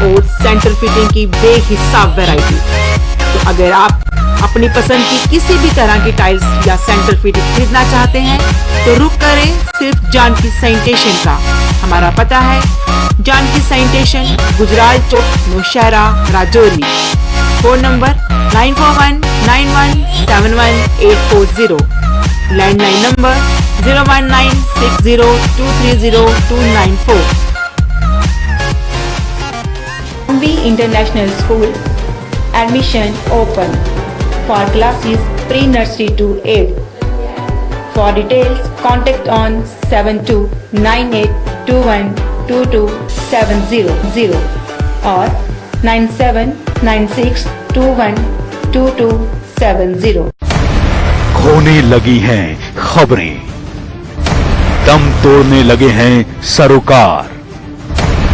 और centre fitting की बेहिसाब variety. तो अगर आप अपनी पसंद की किसी भी तरह की टाइल्स या सेंटर फिटिंग खरीदना चाहते हैं तो रुक करें सिर्फ जानकी सैनिटेशन का। हमारा पता है Janki sanitation, Gujral Chowk, Nowshera, Rajouri. Phone number 9419171840। Landline number 01960230294। Ambi International School. Admission open for classes pre-nursery to 8th. For details, contact on 7298212270 or 9796212270। खोने लगी हैं खबरें, दम तोड़ने लगे हैं सरोकार।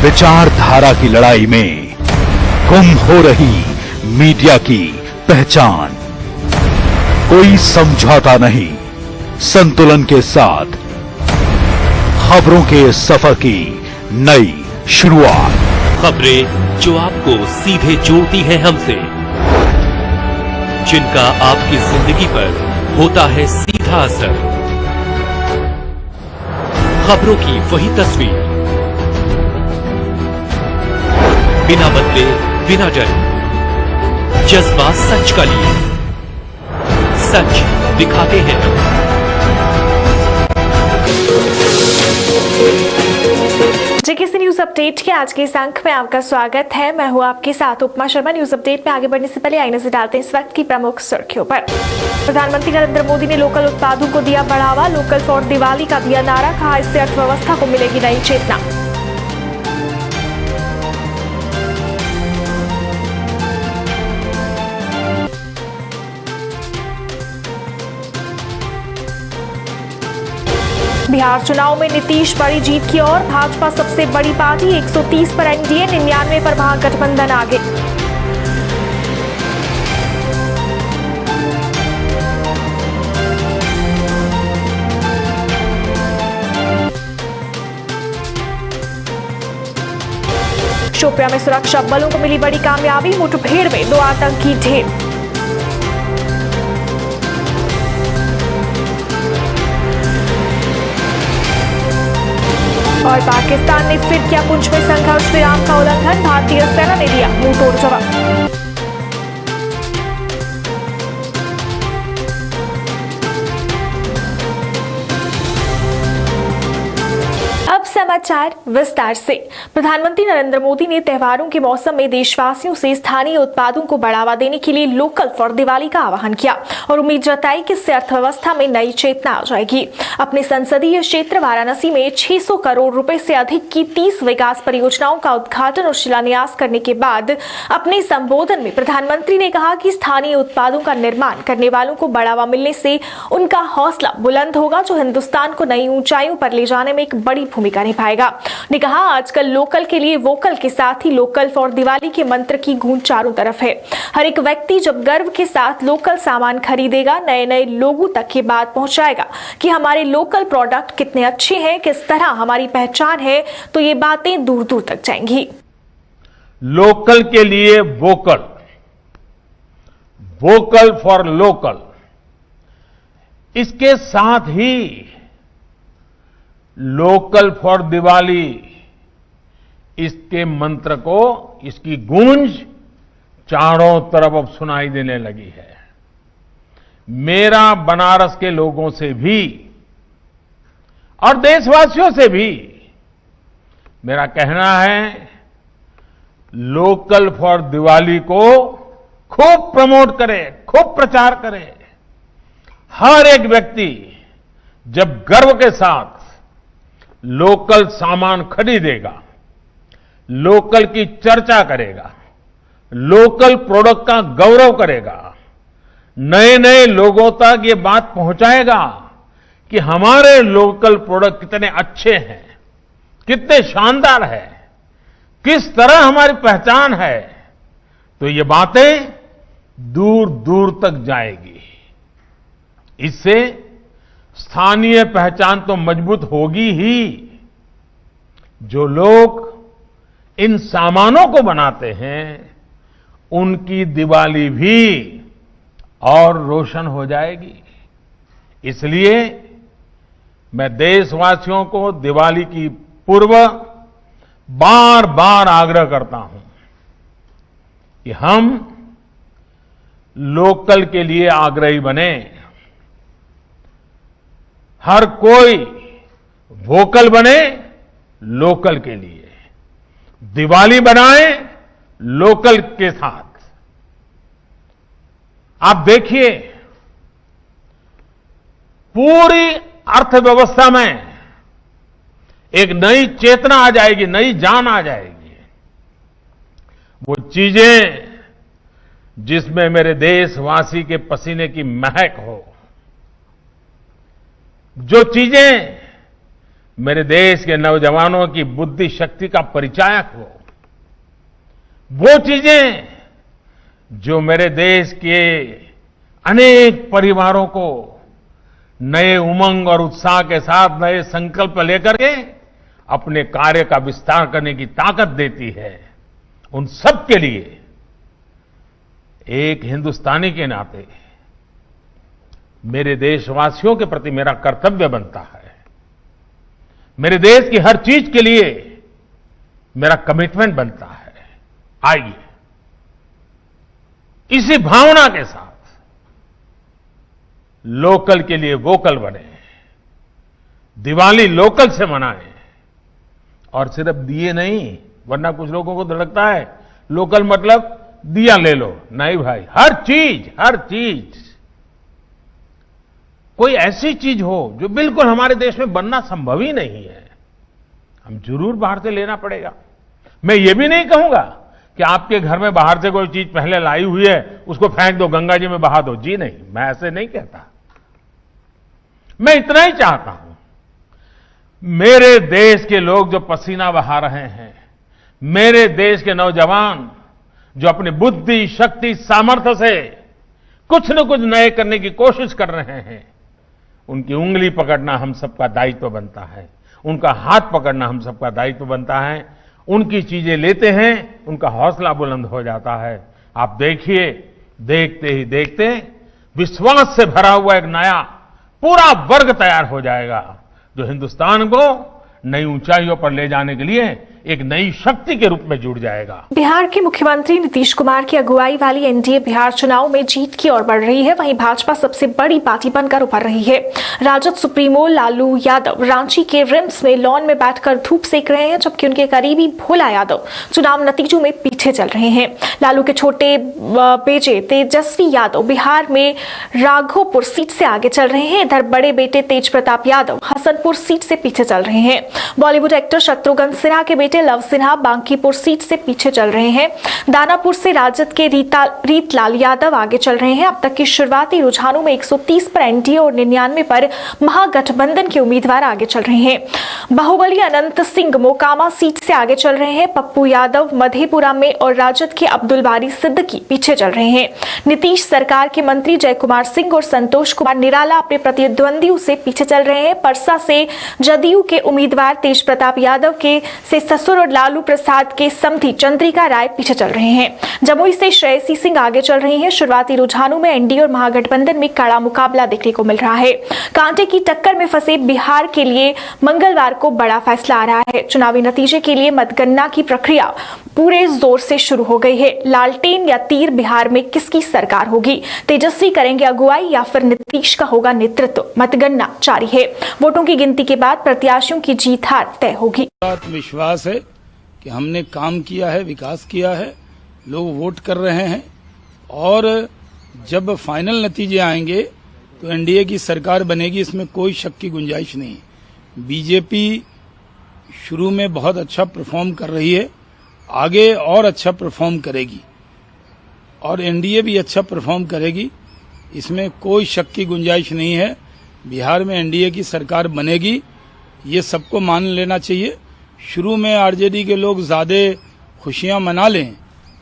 विचारधारा की लड़ाई में गुम हो रही मीडिया की पहचान। कोई समझौता नहीं, संतुलन के साथ खबरों के सफर की नई शुरुआत। खबरें जो आपको सीधे जोड़ती हैं हमसे, जिनका आपकी जिंदगी पर होता है सीधा असर। खबरों की वही तस्वीर, बिना बदले बिना डरे, जज्बा सच का लिए, सच दिखाते हैं। जेकेसी न्यूज अपडेट के आज के इस अंक में आपका स्वागत है। मैं हूं आपके साथ उपमा शर्मा। न्यूज अपडेट में आगे बढ़ने से पहले आईने से डालते हैं इस वक्त की प्रमुख सुर्खियों पर। प्रधानमंत्री नरेंद्र मोदी ने लोकल उत्पादों को दिया बढ़ावा, लोकल फॉर दिवाली का दिया नारा, कहा इससे अर्थव्यवस्था को मिलेगी नई चेतना। बिहार चुनाव में नीतीश बड़ी जीत की ओर, भाजपा सबसे बड़ी पार्टी, 130 पर एनडीए, 99 पर महागठबंधन आगे। शोपियां में सुरक्षा बलों को मिली बड़ी कामयाबी, मुठभेड़ में 2 आतंकी ढेर। और पाकिस्तान ने फिर किया पुंछ में संघर्ष विराम का उल्लंघन, भारतीय सेना ने दिया मुंहतोड़ जवाब। अब समाचार विस्तार से। प्रधानमंत्री नरेंद्र मोदी ने त्योहारों के मौसम में देशवासियों से स्थानीय उत्पादों को बढ़ावा देने के लिए लोकल फॉर दिवाली का आह्वान किया और उम्मीद जताई कि इससे अर्थव्यवस्था में नई चेतना आ जाएगी। अपने संसदीय क्षेत्र वाराणसी में 600 करोड़ रुपए से अधिक की 30 विकास परियोजनाओं का उद्घाटन और शिलान्यास करने के बाद अपने संबोधन में प्रधानमंत्री ने कहा कि स्थानीय उत्पादों का निर्माण करने वालों को बढ़ावा मिलने से उनका हौसला बुलंद होगा, जो हिंदुस्तान को नई ऊंचाइयों पर ले जाने में एक बड़ी भूमिका निभाएगा। ने कहा आजकल लोकल के लिए वोकल के साथ ही लोकल फॉर दिवाली के मंत्र की गूंज चारों तरफ है। हर एक व्यक्ति जब गर्व के साथ लोकल सामान खरीदेगा, नए नए लोगों तक ये बात पहुंचाएगा कि हमारे लोकल प्रोडक्ट कितने अच्छे हैं, किस तरह हमारी पहचान है, तो ये बातें दूर दूर तक जाएंगी। लोकल के लिए वोकल, वोकल फॉर लोकल, इसके साथ ही लोकल फॉर दिवाली, इसके मंत्र को, इसकी गूंज चारों तरफ अब सुनाई देने लगी है। मेरा बनारस के लोगों से भी और देशवासियों से भी मेरा कहना है, लोकल फॉर दिवाली को खूब प्रमोट करें, खूब प्रचार करें। हर एक व्यक्ति जब गर्व के साथ लोकल सामान खरीदेगा, लोकल की चर्चा करेगा, लोकल प्रोडक्ट का गौरव करेगा, नए नए लोगों तक ये बात पहुंचाएगा कि हमारे लोकल प्रोडक्ट कितने अच्छे हैं, कितने शानदार है, किस तरह हमारी पहचान है, तो ये बातें दूर दूर तक जाएगी। इससे स्थानीय पहचान तो मजबूत होगी ही। जो लोग इन सामानों को बनाते हैं, उनकी दिवाली भी और रोशन हो जाएगी। इसलिए मैं देशवासियों को दिवाली की पूर्व बार बार आग्रह करता हूं कि हम लोकल के लिए आग्रही बने। हर कोई वोकल बने लोकल के लिए, दिवाली बनाए लोकल के साथ। आप देखिए, पूरी अर्थव्यवस्था में एक नई चेतना आ जाएगी, नई जान आ जाएगी। वो चीजें जिसमें मेरे देशवासी के पसीने की महक हो, जो चीजें मेरे देश के नौजवानों की बुद्धि शक्ति का परिचायक हो, वो चीजें जो मेरे देश के अनेक परिवारों को नए उमंग और उत्साह के साथ नए संकल्प लेकर के अपने कार्य का विस्तार करने की ताकत देती है, उन सब के लिए एक हिंदुस्तानी के नाते मेरे देशवासियों के प्रति मेरा कर्तव्य बनता है। मेरे देश की हर चीज के लिए मेरा कमिटमेंट बनता है। आइए, इसी भावना के साथ लोकल के लिए वोकल बने, दिवाली लोकल से मनाएं। और सिर्फ दिए नहीं, वरना कुछ लोगों को तो लगता है लोकल मतलब दिया ले लो। नहीं भाई, हर चीज कोई ऐसी चीज हो जो बिल्कुल हमारे देश में बनना संभव ही नहीं है, हम जरूर बाहर से लेना पड़ेगा। मैं ये भी नहीं कहूंगा कि आपके घर में बाहर से कोई चीज पहले लाई हुई है उसको फेंक दो, गंगा जी में बहा दो। जी नहीं, मैं ऐसे नहीं कहता। मैं इतना ही चाहता हूं, मेरे देश के लोग जो पसीना बहा रहे हैं, मेरे देश के नौजवान जो अपनी बुद्धि शक्ति सामर्थ्य से कुछ न कुछ नए करने की कोशिश कर रहे हैं, उनकी उंगली पकड़ना हम सबका दायित्व बनता है, उनका हाथ पकड़ना हम सबका दायित्व बनता है। उनकी चीजें लेते हैं, उनका हौसला बुलंद हो जाता है। आप देखिए, देखते ही देखते विश्वास से भरा हुआ एक नया पूरा वर्ग तैयार हो जाएगा, जो हिंदुस्तान को नई ऊंचाइयों पर ले जाने के लिए एक नई शक्ति के रूप में जुड़ जाएगा। बिहार के मुख्यमंत्री नीतीश कुमार की अगुवाई वाली एनडीए बिहार चुनाव में जीत की ओर बढ़ रही है। वहीं भाजपा सबसे बड़ी पार्टी बनकर उभर रही है। राजद सुप्रीमो लालू यादव रांची के रिम्स में लॉन में बैठकर धूप सेक रहे हैं, जबकि उनके करीबी भोला यादव चुनाव नतीजों में पीछे चल रहे हैं। लालू के छोटे बेटे तेजस्वी यादव बिहार में राघोपुर सीट से आगे चल रहे हैं। इधर बड़े बेटे तेज प्रताप यादव हसनपुर सीट से पीछे चल रहे हैं। बॉलीवुड एक्टर शत्रुघ्न सिन्हा के बेटे लव सिन्हा बांकीपुर सीट से पीछे चल रहे हैं। दानापुर से राजद के रीतलाल यादव आगे चल रहे हैं। अब तक की शुरुआती रुझानों में 130 पर एनडीए और 99 पर महागठबंधन के उम्मीदवार आगे चल रहे हैं। बाहुबली अनंत सिंह मोकामा सीट से आगे चल रहे हैं। पप्पू यादव मधेपुरा में और राजद के अब्दुल बारी सिद्दीकी पीछे चल रहे हैं। नीतीश सरकार के मंत्री जय कुमार सिंह और संतोष कुमार निराला अपने प्रतिद्वंदियों से पीछे चल रहे हैं। परसा से जदयू के उम्मीदवार तेज प्रताप यादव के से ससुर और लालू प्रसाद के समधी चंद्रिका राय पीछे चल रहे हैं। जमुई से श्रेयसी सिंह आगे चल रही हैं। शुरुआती रुझानों में एनडीए और महागठबंधन में कड़ा मुकाबला देखने को मिल रहा है। कांटे की टक्कर में फंसे बिहार के लिए मंगलवार को बड़ा फैसला आ रहा है। चुनावी नतीजे के लिए मतगणना की प्रक्रिया पूरे जोर से शुरू हो गई है। लालटेन या तीर बिहार में किसकी सरकार होगी? तेजस्वी करेंगे अगुवाई या फिर नीतीश का होगा नेतृत्व? मतगणना जारी है। वोटों की गिनती के बाद प्रत्याशियों की जीत हार तय होगी। विश्वास है कि हमने काम किया है, विकास किया है, लोग वोट कर रहे हैं और जब फाइनल नतीजे आएंगे तो एनडीए की सरकार बनेगी, इसमें कोई शक की गुंजाइश नहीं। बीजेपी शुरू में बहुत अच्छा परफॉर्म कर रही है, आगे और अच्छा परफॉर्म करेगी और एनडीए भी अच्छा परफॉर्म करेगी, इसमें कोई शक की गुंजाइश नहीं है। बिहार में एनडीए की सरकार बनेगी, ये सबको मान लेना चाहिए। शुरू में आरजेडी के लोग ज्यादा खुशियां मना लें,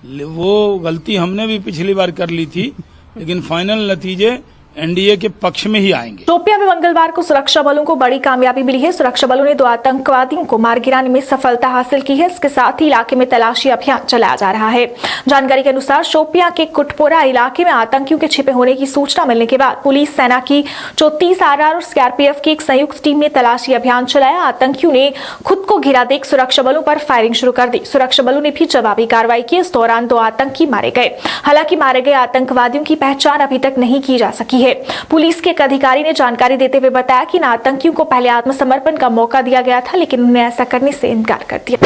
वो गलती हमने भी पिछली बार कर ली थी, लेकिन फाइनल नतीजे एनडीए के पक्ष में ही आएंगे। शोपियां में मंगलवार को सुरक्षा बलों को बड़ी कामयाबी मिली है। सुरक्षा बलों ने 2 आतंकवादियों को मार गिराने में सफलता हासिल की है। इसके साथ ही इलाके में तलाशी अभियान चलाया जा रहा है। जानकारी के अनुसार शोपियां के कुटपोरा इलाके में आतंकियों के छिपे होने की सूचना मिलने के बाद पुलिस, सेना की 34 आरआर और सीआरपीएफ की एक संयुक्त टीम ने तलाशी अभियान चलाया। आतंकियों ने खुद को घिरा देख सुरक्षा बलों पर फायरिंग शुरू कर दी। सुरक्षा बलों ने भी जवाबी कार्रवाई की। इस दौरान 2 आतंकी मारे गए। हालांकि मारे गए आतंकवादियों की पहचान अभी तक नहीं की जा सकी है। पुलिस के एक अधिकारी ने जानकारी देते हुए बताया कि इन आतंकियों को पहले आत्मसमर्पण का मौका दिया गया था, लेकिन उन्होंने ऐसा करने से इनकार कर दिया।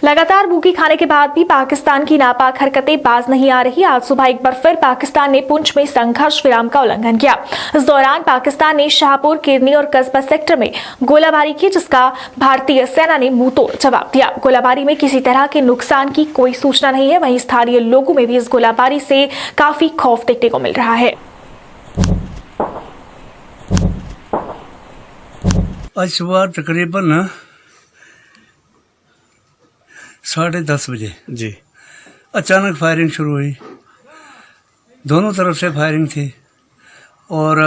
लगातार भूखी खाने के बाद भी पाकिस्तान की नापाक हरकतें बाज नहीं आ रही। आज सुबह एक बार फिर पाकिस्तान ने पुंछ में संघर्ष विराम का उल्लंघन किया। इस दौरान पाकिस्तान ने शाहपुर, किरनी और कस्बा सेक्टर में गोलाबारी की, जिसका भारतीय सेना ने मुंहतोड़ जवाब दिया। गोलाबारी में किसी तरह के नुकसान की कोई सूचना नहीं है। वहीं स्थानीय लोगों में भी इस गोलाबारी से काफी खौफ देखने को मिल रहा है। आज सुबह तकरीबन 10:30 बजे जी अचानक फायरिंग शुरू हुई। दोनों तरफ से फायरिंग थी और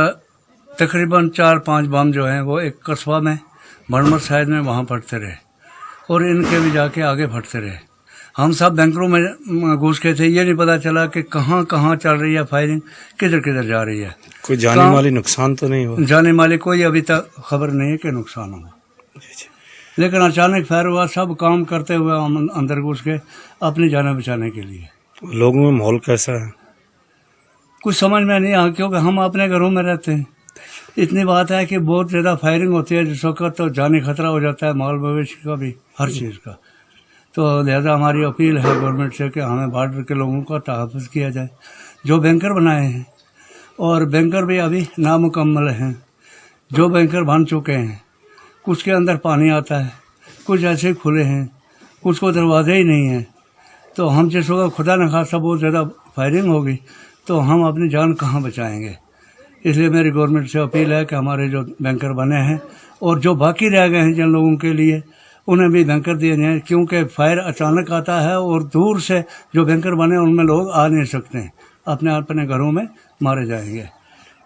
तकरीबन 4-5 बम जो हैं वो एक कस्बा में, भड़मर साइड में वहाँ फटते रहे और इनके भी जाके आगे फटते रहे। हम सब बैंकरों में घुस गए थे। ये नहीं पता चला कि कहाँ कहाँ चल रही है फायरिंग, किधर किधर जा रही है। कोई जाने माली नुकसान तो नहीं हुआ? जाने माली कोई अभी तक खबर नहीं है कि नुकसान हुआ, लेकिन अचानक फायर हुआ। सब काम करते हुए हम अंदर घुस गए अपनी जान बचाने के लिए। लोगों में माहौल कैसा है? कुछ समझ में नहीं आया, क्योंकि हम अपने घरों में रहते हैं। इतनी बात है कि बहुत ज़्यादा फायरिंग होती है जिस वक्त तो जानी खतरा हो जाता है, माल मवेशी का भी, हर चीज़ का। तो लिहाजा हमारी अपील है गवर्नमेंट से कि हमें बॉर्डर के लोगों का तहफ़्फ़ुज़ किया जाए। जो बैंकर बनाए हैं, और बैंकर भी अभी नामुकम्मल हैं, जो बैंकर बन चुके हैं, कुछ के अंदर पानी आता है, कुछ ऐसे खुले हैं, कुछ को दरवाजे ही नहीं है। तो हम जिस वक्त खुदा न खासा बहुत ज़्यादा फायरिंग होगी तो हम अपनी जान कहाँ बचाएंगे। इसलिए मेरी गवर्नमेंट से अपील है कि हमारे जो बैंकर बने हैं और जो बाकी रह गए हैं जिन लोगों के लिए, उन्हें भी बैंकर दिए जाएँ, क्योंकि फायर अचानक आता है और दूर से जो बैंकर बने उनमें लोग आ नहीं सकते, अपने घरों में मारे जाएंगे।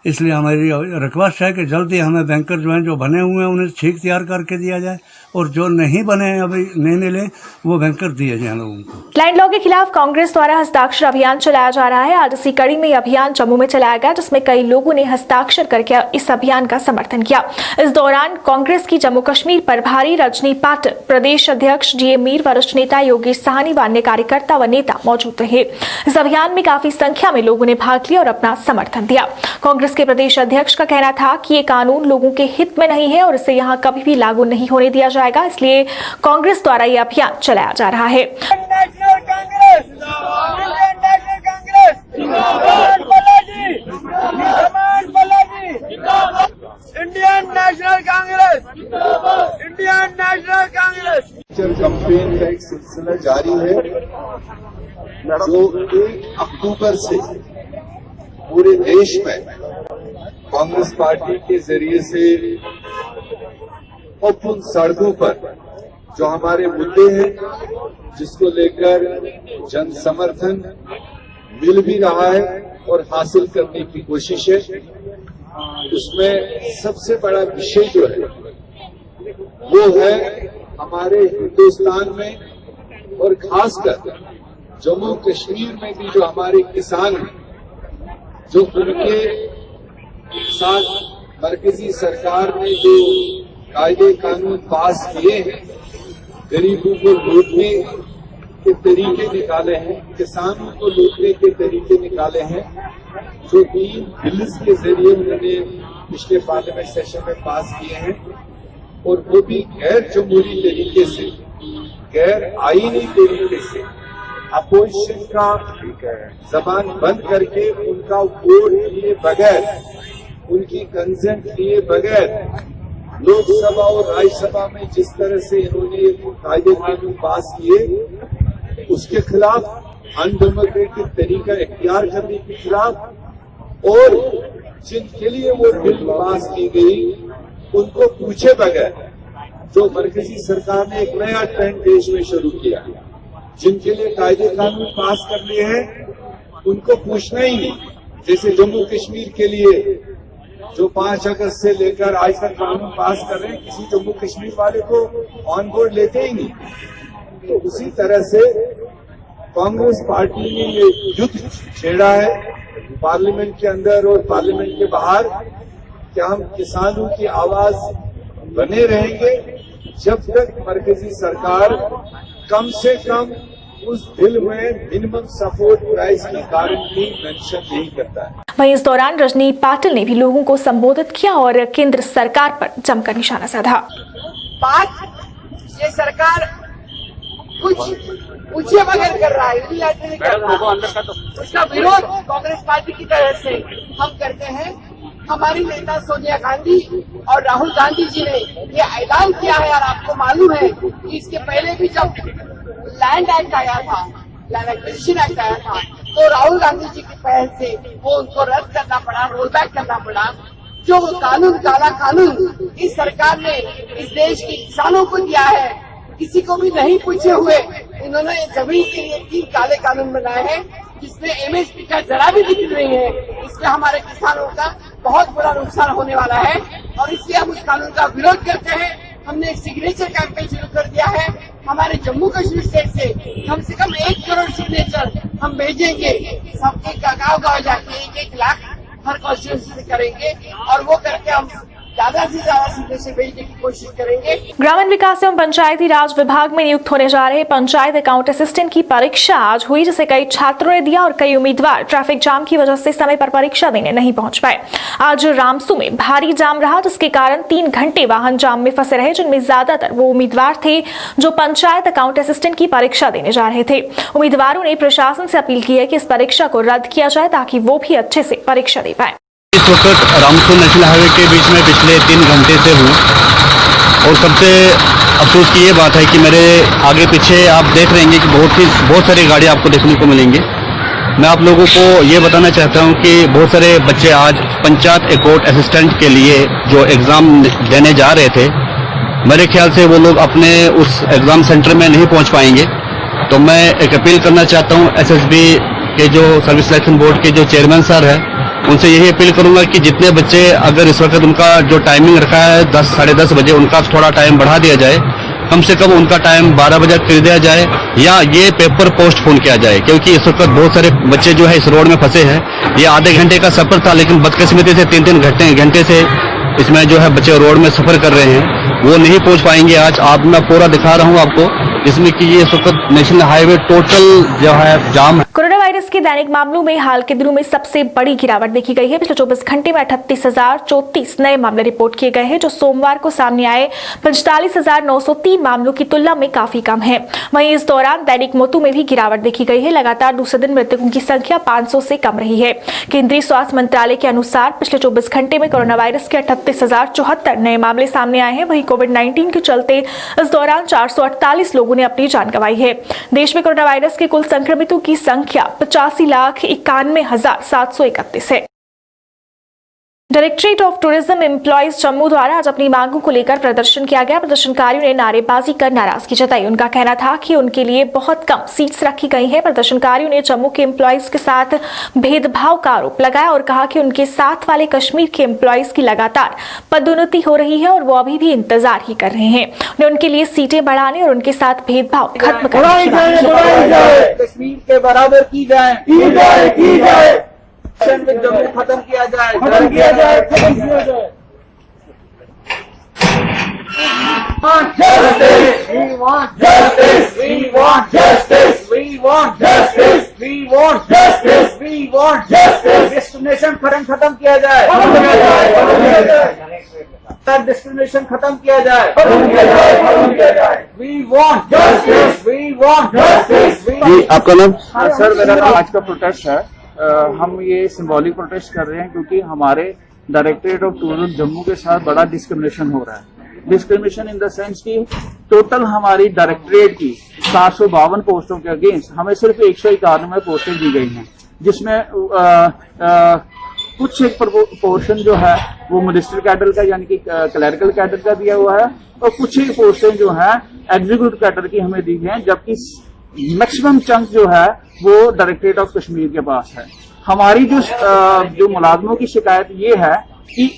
इसलिए हमारी रिक्वेस्ट है कि जल्दी हमें बैंकर जो हैं, जो बने हुए हैं, उन्हें ठीक तैयार करके दिया जाए और जो नहीं बने हैं, अभी नहीं मिले, वो बैंकर दिए जाए लोगों को। लैंड लॉ के खिलाफ कांग्रेस द्वारा हस्ताक्षर अभियान चलाया जा रहा है। आज इसी कड़ी में अभियान जम्मू में चलाया गया, जिसमें कई लोगों ने हस्ताक्षर करके इस अभियान का समर्थन किया। इस दौरान कांग्रेस की जम्मू कश्मीर प्रभारी रजनी पाटिल, प्रदेश अध्यक्ष डीए मीर, वरिष्ठ नेता योगेश साहनी व अन्य कार्यकर्ता व नेता मौजूद रहे। इस अभियान में काफी संख्या में लोगों ने भाग लिया और अपना समर्थन दिया। कांग्रेस के प्रदेश अध्यक्ष का कहना था कि ये कानून लोगों के हित में नहीं है और इसे यहाँ कभी भी लागू नहीं होने दिया जाएगा, इसलिए कांग्रेस द्वारा ये अभियान चलाया जा रहा है। National Congress, Indian national Congress, जिंदाबाद बालाजी, जिंदाबाद Balaji, Indian national Congress, Indian national Congress. Campaign का एक सिलसिला जारी है जो 1 अक्टूबर से पूरे देश में कांग्रेस पार्टी के जरिए से ओपन सड़कों पर जो हमारे मुद्दे हैं, जिसको लेकर जन समर्थन मिल भी रहा है और हासिल करने की कोशिश है, उसमें सबसे बड़ा विषय जो है वो है हमारे हिंदुस्तान में और खासकर जम्मू कश्मीर में भी जो हमारे किसान हैं, जो उनके साथ मरकजी सरकार ने जो कायदे कानून पास किए हैं, गरीबों को लूटने के तरीके निकाले हैं, किसानों को लूटने के तरीके निकाले हैं, जो 3 बिल्स के जरिए उन्होंने पिछले पार्लियामेंट सेशन में पास किए हैं, और वो भी गैर जमहूरी तरीके से, गैर आईनी तरीके से, अपोजिशन का जबान बंद करके, उनका वोट लिए बगैर, उनकी कंसेंट लिए बगैर लोकसभा और राज्यसभा में जिस तरह से इन्होंने कायदे कानून पास किए, उसके खिलाफ अनडेमोक्रेटिक तरीका इख्तियार करने के खिलाफ, और जिनके लिए वो बिल पास की गई उनको पूछे बगैर जो मरकजी सरकार ने एक नया ट्रेंड देश में शुरू किया है, जिनके लिए कायदे कानून पास कर लिए हैं उनको पूछना ही नहीं। जैसे जम्मू कश्मीर के लिए जो 5 अगस्त से लेकर आज तक कानून पास कर रहे हैं, किसी जम्मू कश्मीर वाले को ऑन बोर्ड लेते ही नहीं। तो उसी तरह से कांग्रेस पार्टी ने ये युद्ध छेड़ा है पार्लियामेंट के अंदर और पार्लियामेंट के बाहर कि हम किसानों की आवाज बने रहेंगे जब तक मरकजी सरकार कम से कम उस बिल में मिनिमम सपोर्ट प्राइस की गारंटी मेंशन नहीं करता है। वहीं इस दौरान रजनी पाटिल ने भी लोगों को संबोधित किया और केंद्र सरकार पर जमकर निशाना साधा। बात ये सरकार कुछ पूछे बगैर कर रहा है, यूनिलैटरली कर रहा है। उसका विरोध कांग्रेस पार्टी की तरफ से हम करते हैं। हमारी नेता सोनिया गांधी और राहुल गांधी जी ने ये ऐलान किया है और आपको मालूम है कि इसके पहले भी जब लैंड एक्ट आया था, लैंड एक्विजिशन एक्ट आया था, तो राहुल गांधी जी की पहल से वो उनको रद्द करना पड़ा, रोल बैक करना पड़ा। जो कानून, काला कानून इस सरकार ने इस देश के किसानों को दिया है, किसी को भी नहीं पूछे हुए इन्होंने जमीन के लिए 3 काले कानून बनाए हैं जिसमें एमएसपी का जरा भी जिक्र नहीं है। इसमें हमारे किसानों का बहुत बड़ा नुकसान होने वाला है और इसलिए हम उस कानून का विरोध करते हैं। हमने एक सिग्नेचर कैंपेन शुरू कर दिया है। हमारे जम्मू कश्मीर स्टेट से कम 1 करोड़ सिग्नेचर हम भेजेंगे। सबके गाँव जाके 1-1 लाख हर कॉन्स्टिट्यूंसी से करेंगे और वो करके हम ज्यादा से ज्यादा सिग्नेचर भेजने की कोशिश करेंगे। ग्रामीण विकास एवं पंचायती राज विभाग में नियुक्त होने जा रहे पंचायत अकाउंट असिस्टेंट की परीक्षा आज हुई, जिसे कई छात्रों ने दिया और कई उम्मीदवार ट्रैफिक जाम की वजह से समय पर परीक्षा देने नहीं पहुंच पाए। आज रामसू में भारी जाम रहा, जिसके कारण 3 घंटे वाहन जाम में फंसे रहे, जिनमें ज्यादातर वो उम्मीदवार थे जो पंचायत अकाउंट असिस्टेंट की परीक्षा देने जा रहे थे। उम्मीदवारों ने प्रशासन से अपील की है कि इस परीक्षा को रद्द किया जाए ताकि वो भी अच्छे से परीक्षा दे पाए। इस वक्त रामसू नेशनल हाईवे के बीच में पिछले 3 घंटे से हूँ और सबसे अफसोस की ये बात है कि मेरे आगे पीछे आप देख रहे हैं कि बहुत सारी गाड़ियाँ आपको देखने को मिलेंगी। मैं आप लोगों को ये बताना चाहता हूँ कि बहुत सारे बच्चे आज पंचायत अकाउंट असिस्टेंट के लिए जो एग्ज़ाम देने जा रहे थे, मेरे ख्याल से वो लोग अपने उस एग्ज़ाम सेंटर में नहीं पहुँच पाएंगे। तो मैं एक अपील करना चाहता हूँ एसएसबी के जो सर्विस सिलेक्शन बोर्ड के जो चेयरमैन सर है, उनसे यही अपील करूंगा कि जितने बच्चे अगर इस वक्त उनका जो टाइमिंग रखा है 10 साढ़े 10 बजे, उनका थोड़ा टाइम बढ़ा दिया जाए। कम से कम उनका टाइम 12 बजे कर दिया जाए या ये पेपर पोस्टपोन किया जाए, क्योंकि इस वक्त बहुत सारे बच्चे जो है इस रोड में फंसे हैं। ये आधे घंटे का सफर था, लेकिन बदकिस्मती से 3-3 घंटे से इसमें जो है बच्चे रोड में सफर कर रहे हैं, वो नहीं पहुंच पाएंगे। आज आप मैं पूरा दिखा रहा हूँ आपको, जिसमें कि ये इस वक्त नेशनल हाईवे टोटल जो है जाम है। कोरोना वायरस के दैनिक मामलों में हाल के दिनों में सबसे बड़ी गिरावट देखी गई है। पिछले 24 घंटे में 38,034 नए मामले रिपोर्ट किए गए हैं, जो सोमवार को सामने आए 45,903 मामलों की तुलना में काफी कम है। वहीं इस दौरान दैनिक मौतों में भी गिरावट देखी गई है। लगातार दूसरे दिन मृतकों की संख्या 500 से कम रही है। केंद्रीय स्वास्थ्य मंत्रालय के अनुसार पिछले 24 घंटे में कोरोना वायरस के 38,074 नए मामले सामने आए हैं। वहीं कोविड-19 के चलते इस दौरान 448 लोगों ने अपनी जान गंवाई है। देश में कोरोना वायरस के कुल संक्रमितों की संख्या 85,91,731 है। Directorate of tourism employees Jammu द्वारा आज अपनी मांगों को लेकर प्रदर्शन किया गया। प्रदर्शनकारियों ने नारेबाजी कर नाराजगी जताई। उनका कहना था कि उनके लिए बहुत कम सीट्स रखी गई हैं। प्रदर्शनकारियों ने जम्मू के एम्प्लॉयज के साथ भेदभाव का आरोप लगाया और कहा कि उनके साथ वाले कश्मीर के एम्प्लॉयज की लगातार पदोन्नति हो रही है और वो अभी भी इंतजार ही कर रहे हैं। उन्हें उनके लिए सीटें बढ़ाने और उनके साथ भेदभाव खत्म करने की मांग की। कश्मीर के बराबर की जाए जम्मू खत्म किया जाए, खत्म किया जाए। Justice! We want justice! We want justice! We want justice! We want justice! We want justice! Discrimination खत्म किया जाए, डिस्क्रिमिनेशन खत्म किया जाए। We want justice! We want justice! जी, आपका नाम? सर, मेरा नाम आज का प्रोटेस्ट है। हम ये सिंबॉलिक प्रोटेस्ट कर रहे हैं क्योंकि हमारे डायरेक्टरेट ऑफ टूरिज्म जम्मू के साथ बड़ा डिस्क्रिमिनेशन हो रहा है। डिस्क्रिमिनेशन इन द सेंस कि टोटल हमारी डायरेक्टरेट की 752 पोस्टों के अगेंस्ट हमें सिर्फ 191 पोस्टें दी गई हैं, जिसमें कुछ एक पोर्शन जो है वो मिनिस्टर कैडर का यानी कि क्लरिकल कैडर का दिया हुआ है, और कुछ एक पोर्शन जो है एग्जीक्यूटिव कैडर की हमें दी है, जबकि मैक्सिमम चंक जो है वो डायरेक्टरेट ऑफ कश्मीर के पास है। हमारी जो मुलाजमों की शिकायत ये है कि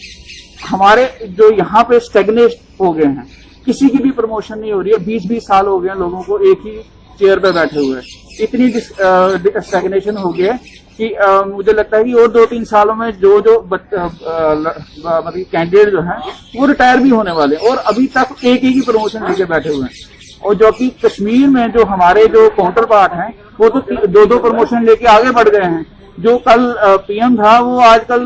हमारे जो यहाँ पे स्टेगनेट हो गए हैं, किसी की भी प्रमोशन नहीं हो रही है। 20-20 साल हो गए हैं लोगों को एक ही चेयर पे बैठे हुए, इतनी स्टेगनेशन हो गई कि मुझे लगता है कि और 2-3 सालों में जो मतलब कैंडिडेट जो हैं वो रिटायर भी होने वाले हैं, और अभी तक एक ही प्रमोशन लेके बैठे हुए हैं। और जो कि कश्मीर में जो हमारे जो काउंटर पार्ट हैं वो तो 2-2 प्रमोशन लेके आगे बढ़ गए हैं। जो कल पीएम था वो आजकल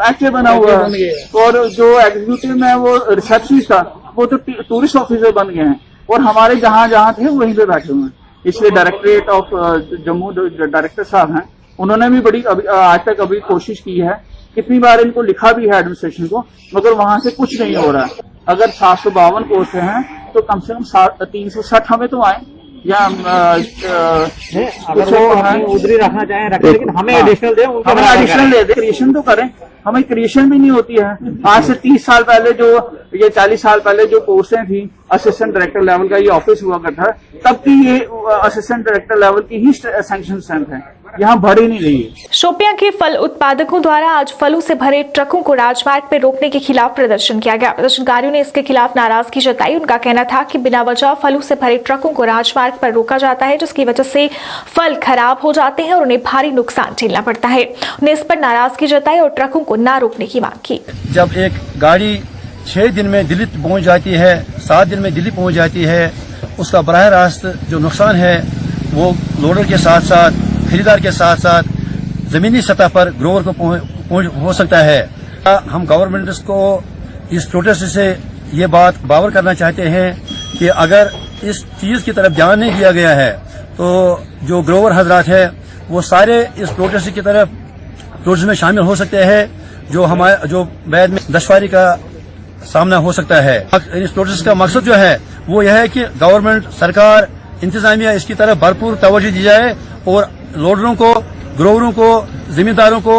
एचए बना हुआ है, और जो एग्जीक्यूटिव में वो रिसेप्शनिस्ट था वो तो टूरिस्ट ऑफिसर बन गए हैं, और हमारे जहां थे वहीं पे बैठे हुए हैं। इसलिए डायरेक्टरेट ऑफ जम्मू जो डायरेक्टर साहब हैं उन्होंने भी बड़ी आज तक कोशिश की है, कितनी बार इनको लिखा भी है एडमिनिस्ट्रेशन को, मगर वहां से कुछ नहीं हो रहा है। अगर 752 पोस्ट हैं तो कम से कम 360 हमें तो आए, या उधर ही रखना चाहें रखें, लेकिन हमें एडिशनल दे, हमें एडिशनल दे, क्रिएशन तो करें। हमें क्रिएशन भी नहीं होती है। आज से 30 साल पहले जो ये 40 साल पहले जो पोस्टें थी असिस्टेंट डायरेक्टर लेवल का ये ऑफिस हुआ करता है, तब की ये असिस्टेंट डायरेक्टर लेवल की ही सैंक्शन स्ट्रेंथ है, यहाँ भर ही नहीं रही है। शोपियां के फल उत्पादकों द्वारा आज फलों से भरे ट्रकों को राजमार्ग पर रोकने के खिलाफ प्रदर्शन किया गया। प्रदर्शनकारियों ने इसके खिलाफ नाराजगी जताई। उनका कहना था कि बिना वजह फलों से भरे ट्रकों को राजमार्ग पर रोका जाता है, जिसकी वजह से फल खराब हो जाते हैं और उन्हें भारी नुकसान झेलना पड़ता है। उन्हें इस पर नाराजगी जताई और ट्रकों को न रोकने की मांग की। जब एक गाड़ी 6 दिन में दिल्ली पहुंच जाती है, 7 दिन में दिल्ली पहुंच जाती है, उसका बराह रास्त जो नुकसान है वो लोडर के साथ साथ खरीदार के साथ साथ जमीनी सतह पर ग्रोवर को हो सकता है। हम गवर्नमेंट को इस प्रोटेस्ट से ये बात बावर करना चाहते हैं कि अगर इस चीज की तरफ ध्यान नहीं दिया गया है तो जो ग्रोवर हजरात है वो सारे इस प्रोटेस्ट की तरफ प्रोटेस्ट में शामिल हो सकते हैं, जो बाद में दुश्वारी का सामना हो सकता है। इस प्रोटेस्ट का मकसद जो है वो यह है कि गवर्नमेंट, सरकार, इंतजामिया इसकी तरफ भरपूर तवज्जो दी जाए और लोडरों को, ग्रोवरों को, जिम्मेदारों को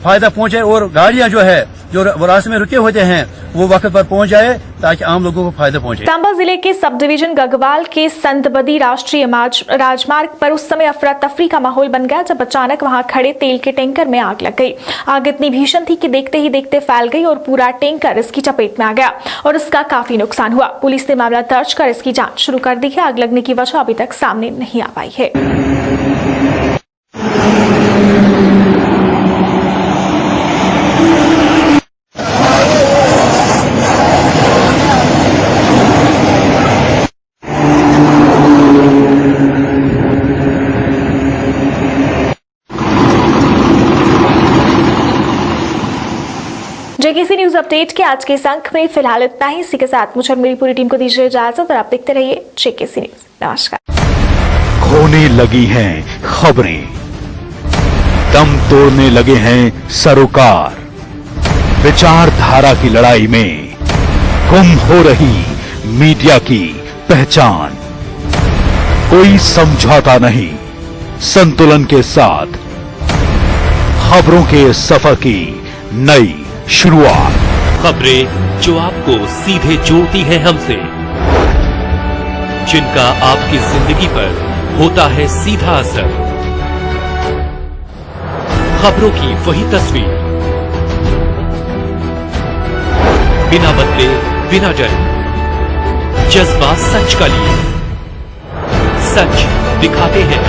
फायदा पहुंचे, और गाड़ियां जो है जो रास्ते में रुके होते हैं वो वक्त पर पहुंच जाए ताकि आम लोगों को फायदा पहुंचे। सांबा जिले के सब डिवीजन गगवाल के संतबदी राष्ट्रीय राजमार्ग पर उस समय अफरा तफरी का माहौल बन गया जब अचानक वहां खड़े तेल के टैंकर में आग लग गई। आग इतनी भीषण थी कि देखते ही देखते फैल गई और पूरा टैंकर इसकी चपेट में आ गया और इसका काफी नुकसान हुआ। पुलिस ने मामला दर्ज कर इसकी जाँच शुरू कर दी है। आग लगने की वजह अभी तक सामने नहीं आ पाई है। जेकेसी न्यूज अपडेट के आज के इस अंक में फिलहाल इतना ही। इसी के साथ मुझे मेरी पूरी टीम को दीजिए इजाजत और आप देखते रहिए जेकेसी न्यूज। नमस्कार। खोने लगी हैं खबरें, दम तोड़ने लगे हैं सरोकार, विचारधारा की लड़ाई में गुम हो रही मीडिया की पहचान। कोई समझौता नहीं, संतुलन के साथ खबरों के सफर की नई शुरुआत। खबरें जो आपको सीधे जोड़ती हैं हमसे, जिनका आपकी जिंदगी पर होता है सीधा असर। खबरों की वही तस्वीर, बिना बदले, बिना डरे, जज्बा सच का लिए, सच दिखाते हैं।